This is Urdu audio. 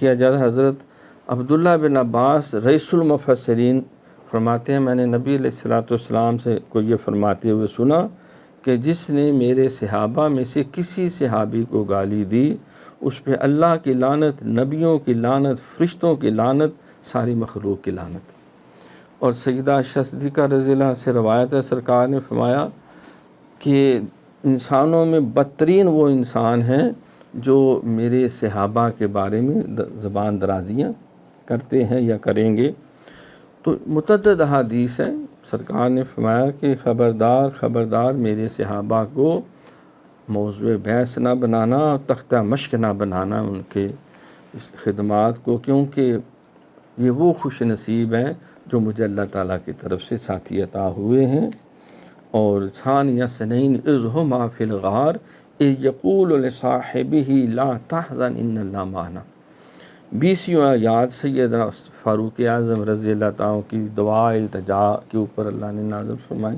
کیا جاتا ہے۔ حضرت عبداللہ بن عباس رئیس المفسرین فرماتے ہیں، میں نے نبی علیہ الصلوۃ والسلام سے کو یہ فرماتے ہوئے سنا کہ جس نے میرے صحابہ میں سے کسی صحابی کو گالی دی اس پہ اللہ کی لعنت، نبیوں کی لعنت، فرشتوں کی لعنت، ساری مخلوق کی لعنت۔ اور سیدہ عائشہ صدیقہ رضی اللہ عنہا سے روایت ہے، سرکار نے فرمایا کہ انسانوں میں بدترین وہ انسان ہیں جو میرے صحابہ کے بارے میں زبان درازیاں کرتے ہیں یا کریں گے۔ تو متعدد احادیث ہیں، سرکار نے فرمایا کہ خبردار خبردار میرے صحابہ کو موضوع بحث نہ بنانا، تختہ مشق نہ بنانا ان کے خدمات کو، کیونکہ یہ وہ خوش نصیب ہیں جو مجھے اللہ تعالیٰ کی طرف سے ساتھی عطا ہوئے ہیں۔ اور ثانیہ اثنین اذ ہما فی الغار اذ یقول لصاحبہ لا تحزن ان اللہ معنا۔ 20ویں آیات سیدنا فاروق اعظم رضی اللہ تعالیٰ کی دعا التجا کے اوپر اللہ نے نازل فرمائی۔